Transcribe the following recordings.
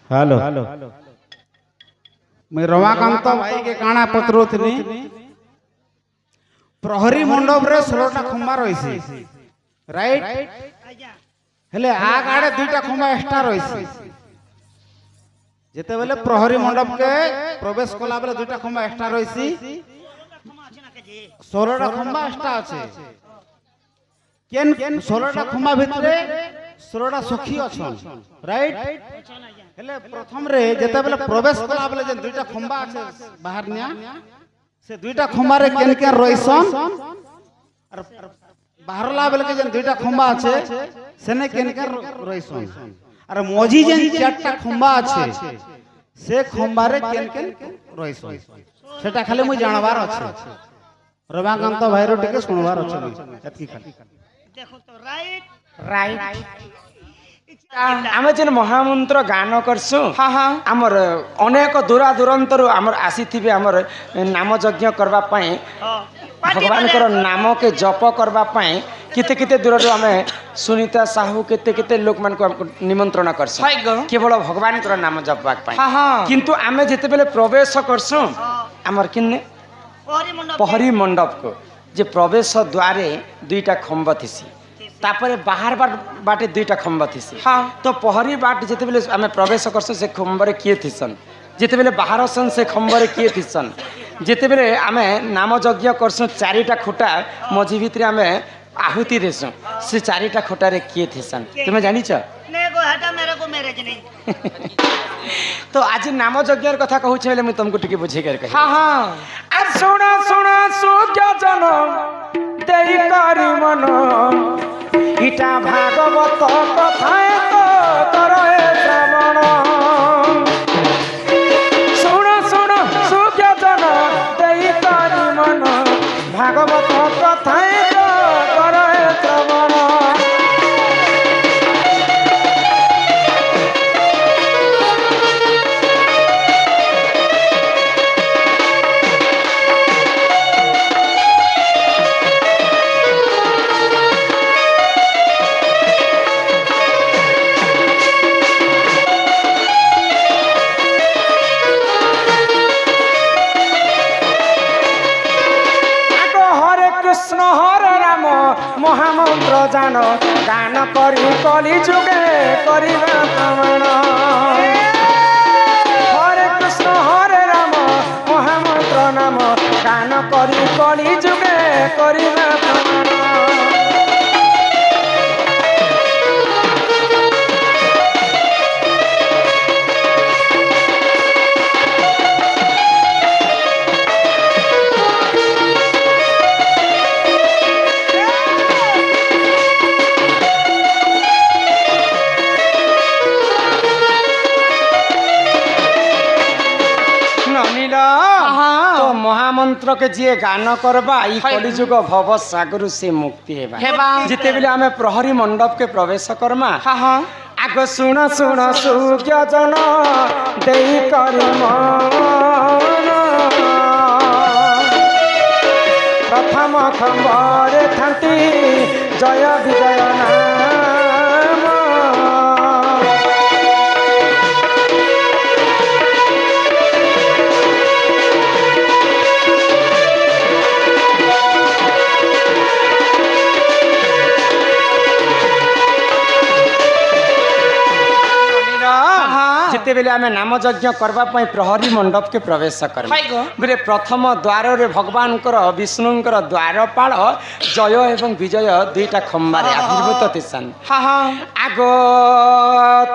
hello मैं रमाकांत भाई के काना पत्रोथनी प्रहरी मंडप रे 16टा खंबा रहिसी राइट हेले आ गाडे दुईटा खंबा एक्स्ट्रा रहिसी जेते बेले प्रहरी मंडप के प्रवेश कला बेले दुईटा खंबा एक्स्ट्रा रहिसी 16टा खंबा एक्स्ट्रा আছে केन 16टा खंबा भितरे 16टा सखी अछन राइट हेले प्रथम रे जेते बेले प्रवेश कला बेले जे दुईटा खंबा আছে बाहर निया से दुईटा खंबा रे केन केन रहिसन और बाहरला बेले के जे दुईटा खंबा আছে सेने केन केन रहिसन और मझी जे चारटा खंबा আছে से खंबा रे केन केन रहिसन सेटा खाली मु जानबार अछि रमाकांत भाईरो टिके सुनबार अछि एतकी खाली देखो तो राइट राइट आमे जेन महामंत्र गान करसु हाँ हाँ आमर अनेक दूरा दूरांतर आमर आसीथिबे आमर नाम यज्ञ करबा पई भगवान कर नाम के जप करबा पई किते किते दूर आमे सुनीता साहू किते किते लोक मान को निमंत्रण करसु केवल भगवान कर नाम जपबा पई हाँ हाँ किंतु आमे जेते बेले प्रवेश करसु आमर किन्ने पहरी मंडप को जे प्रवेश द्वारे दुईटा खंब थिसी तापरे बाहर बाटे दुईटा खंब थिसी हाँ तो पहरी बाट जेते बेले आमे प्रवेश करसु से खंबरे किए थिसन जेते बेले बाहर सन से खंबरे किए थिसन जेते बेले आमे नाम यज्ञ करसु चारिटा खुटा मझी भितरे आमे आहुति देसु से चारिटा खुटा रे किए थिसन तुमे जानि छ नहीं को हटा मेरे को मैरिज नहीं तो आज नाम यज्ञ कथा कहू छले मैं तुमको टिके बुझे कर कहि हाँ हाँ आ सुना सुना सुज्ञ जन देई करी मन इटा भागवत कथाए तो करे श्रवण सुना सुना सुज्ञ जन देई करी मन भागवत कथाए तो करे श्रवण महामंत्र जान गान करी कली जुगे करिबा प्रमाण हरे कृष्ण हरे राम महामंत्र नाम गान करी कली जुगे करिबा प्रमाण तो महामंत्र के जी गान करबा ई कलिजुग भव सागर से मुक्ति हेबा जिते बेले आमे प्रहरी मंडप के प्रवेश करमा हाँ हाँ आगो सुन सुन सुज्ञ जन देई करी मन प्रथम खंबरे थांती जय विजय नाम जिते बेले आमे नाम यज्ञ करबा पई प्रहरी मंडप के प्रवेश कर गुरे प्रथम द्वार रे भगवान कर विष्णु कर द्वारपाल जय एवं विजय दुईटा खंबारे आविर्भूत तिसन हाँ हाँ आगो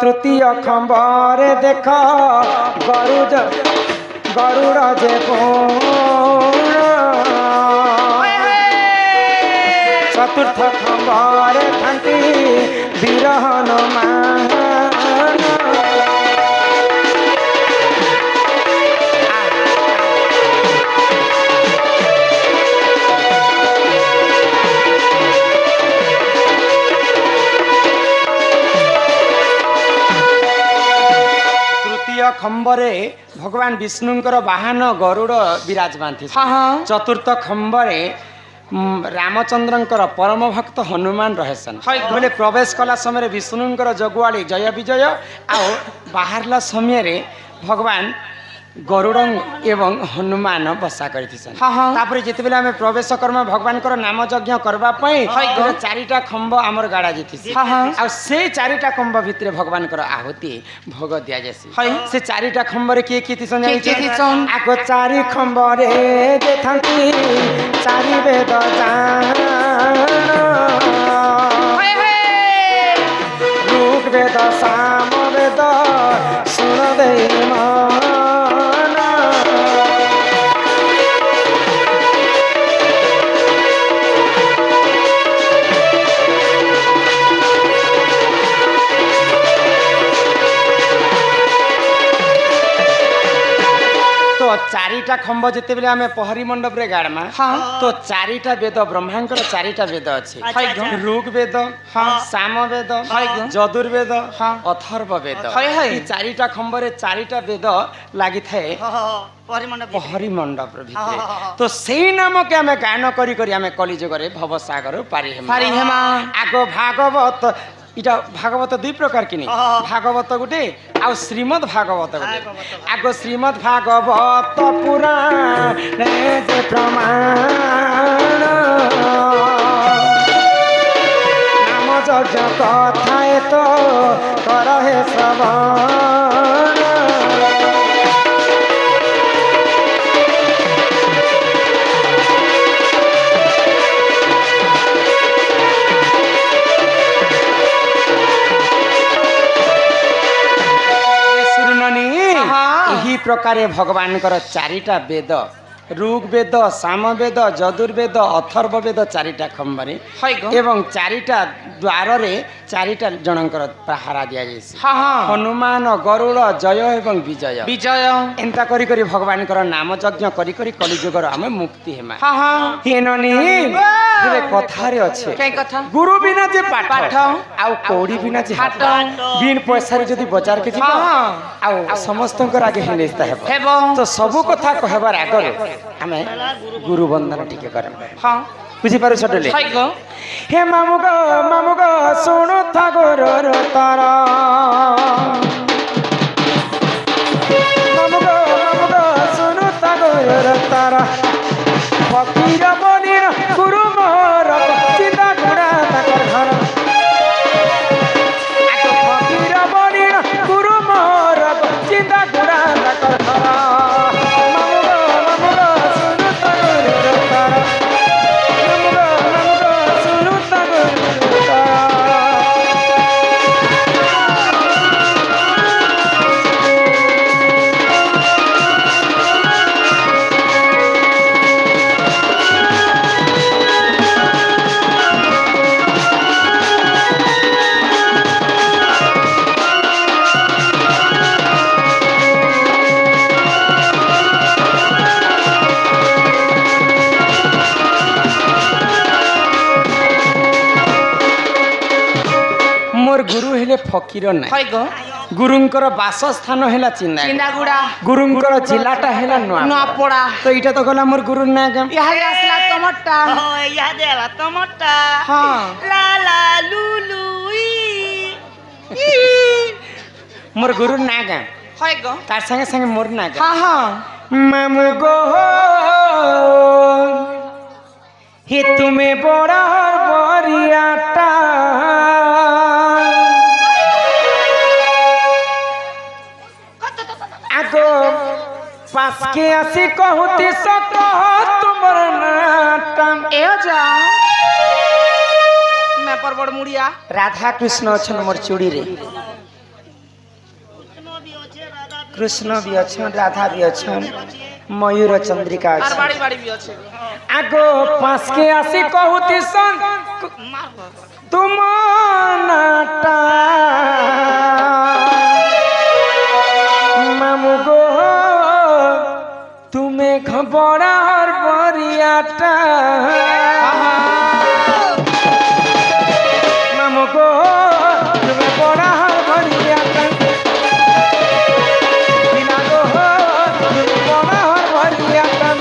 तृतीय खंबारे देख गरुड़ जे चतुर्थ खंबारे थांती वीर हनुमान खंबरे भगवान विष्णुंकर वाहन गरुड़ विराजमान थी हाँ हाँ चतुर्थ खंबरे रामचंद्रंकर परम भक्त हनुमान रहेसन बोले प्रवेश कला समय विष्णुंकर जगुआली जय विजय आउ बाहरला समय रे भगवान गरुड़ एवं हनुमान बसा करथिसन तापर जेते बेला हमें प्रवेश कर्म भगवान कर नाम यज्ञ करबा पई चारिटा खंब हमर गाड़ा जेथिसी आ से चारिटा खंब भितरे भगवान कर आहुति भोग दिया जेसी से चारिटा खंब रे के थिसन आको चारि खंब रे देथंती चारि वेद जान ऋग वेद साम वेद सुन दे चारिटा खंब जिते बेले आमे पहरी मंडप रे गाड़मा तो चारिटा वेद ब्रह्मांकर चारिटा वेद अछि ऋग वेद साम वेद यजुर्वेद अथर्व वेद ई चारिटा खंब रे चारिटा वेद लागि थाए पहरी मंडप रे भितरे तो सेही नाम के आमे गायन करी करी आमे कलिजुग रे भव सागर पारी हेमा आगो भागवत इटा भागवत दुई प्रकार कि भागवत गुटे आ श्रीमद भागवत गुटे आगो श्रीमद भागवत पुराण जे प्रमाण नाम यज्ञ कथाए तो करहे श्रवण प्रकार भगवान कर चारिटा वेद ऋग वेद साम वेद यजुर्वेद अथर्व वेद चारिटा खंबरे एवं चारिटा द्वार रे चारिटा जनकर पहारा दिया जायसी हनुमान गरुड़ जय एवं विजय विजय एंता करी करी भगवान कर नाम यज्ञ करी करी कलिजुगर हमें मुक्ति हेमा हेननी रे कथा रे अच्छे के कथा गुरु बिना जे पाठ आउ कौड़ी बिना जे हाट बिन पैसा रे जदी बाजार के जीव आउ समस्त आगे हिनेस्ता हेबो तो सब कथा कहबार आगे हमें गुरु बंदन टिके करम बुझी पारो छटले हे मामु गो सुनु था गुरुर तारा मामु गो सुनु था गुरुर तारा फकीर बनी गुरु मोर चिता गुड़ा ताकर घर फकीर बनी गुरु मोर चिता गुड़ा ताकर घर फकीर ना गुरुंकर बासस्थान है चिन्नागुड़ा गुरुंकर जिलाटा है नुआपड़ा तो इटा तो गला मोर गुरु ना यहाँ आसला टमाटा यहाँ देला टमाटा ला ला लुलु मोर गुरु ना गा तार संगे संगे मोर ना गा मामु गो हे तुम्हें बड़ा बरियाटा पास के आसी कहती सको तुमर नाटम ए जा मैं पर बड़ मुड़िया राधा कृष्ण अछन मोर चूड़ी रे कृष्ण भी अछन राधा भी अछन मयूर चंद्रिका अछन बाड़ी बाड़ी भी अछे आगो पास के आसी कहती सन तुम नाटा मामू गो तुम्हें खबरा और बरियाटा मामू गो तुम्हें बड़ा और बरियाटा बिना गो तुम्हें बड़ा और बरियाटा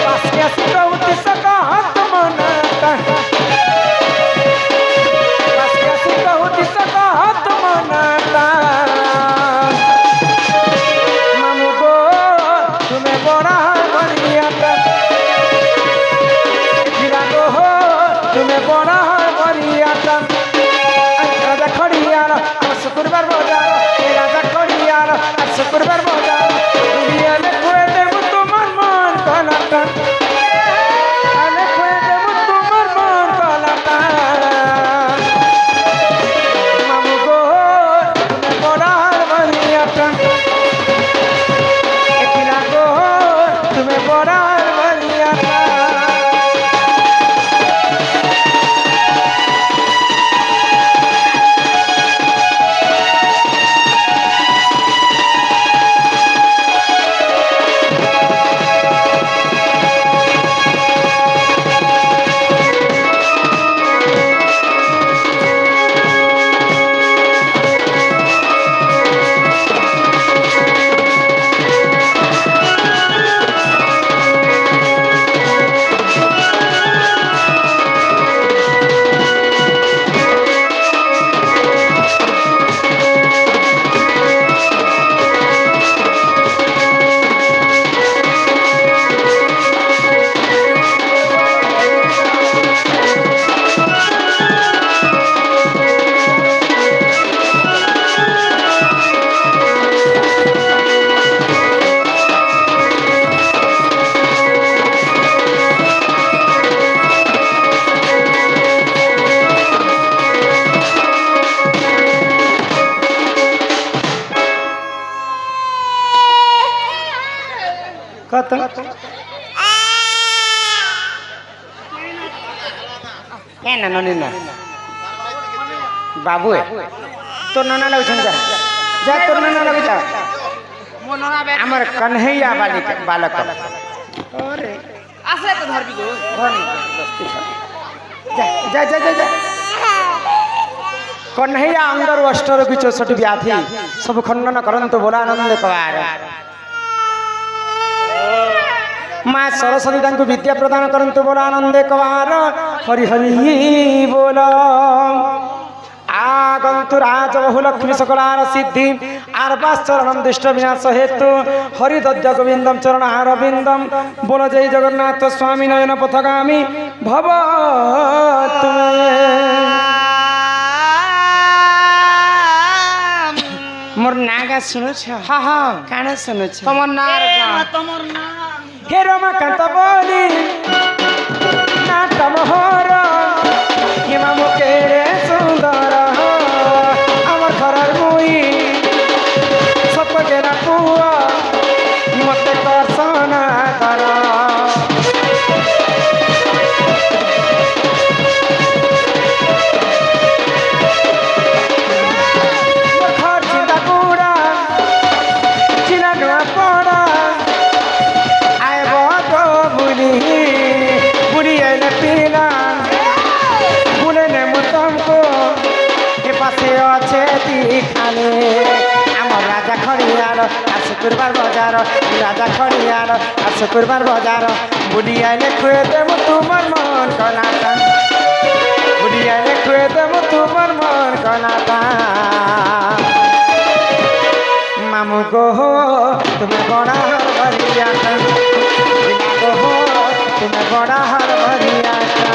पास के सुतो उठ सका কত কেন ননি না বাবু তোর নানা লাগুছেন যা যা তোর নানা লাগু যা আমার কन्हैया बालक अरे আসলে তো ধরবি গো जा जा जा जा कन्हैया अंगर अष्टर की 64 व्याधि सब खंडन करंतु बोलानंद कवार माँ सरस्वती तांको विद्या प्रदान करंतु बोलानंद कवार हरि हरि बोल आगंतु राज बहु लक्ष्मी सकलार सिद्धि आर्वाश्चरणम दुष्ट विनाश हेतु हरिदद्य गोविंदम चरणहार बिंदम बोल जय जगन्नाथ स्वामी नयन पथगामी भव मोर नागा सुनु छ हाँ हाँ काना सुनु छ তোমার নাম हे रमाकांत बोली नाटम होर हिमा मुकेरे सुंदर আমার ঘরের মুই সপকে না পুয়া মতে দর্শনা কর ঘর চিন্তা পুরা চিনা নোয়া পড়া আইব তো বুড়ি বুড়ি এনে পিলা বুড়ে নে মুতমকো এ পাশে আছে দিখানে আমার রাজা খড়িয়ার আর শুক্রবার বাজার রাজা খড়িয়ার আর শুক্রবার বাজার বুড়ি আইলে খুয়ে দেব তোমার মন কনাটা বুড়ি আইলে খুয়ে দেব তোমার মন কনাটা মামু গো তুমি বড় হার ভরিয়াটা গো তুমি বড় হার ভরিয়াটা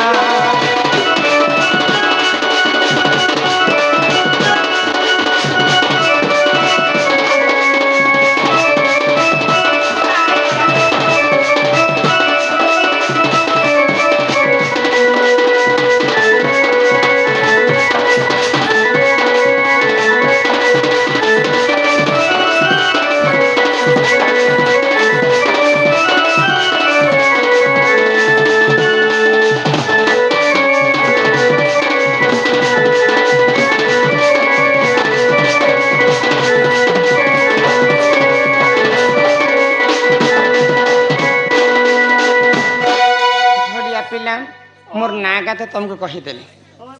मोर ना का तुमको कहीदेली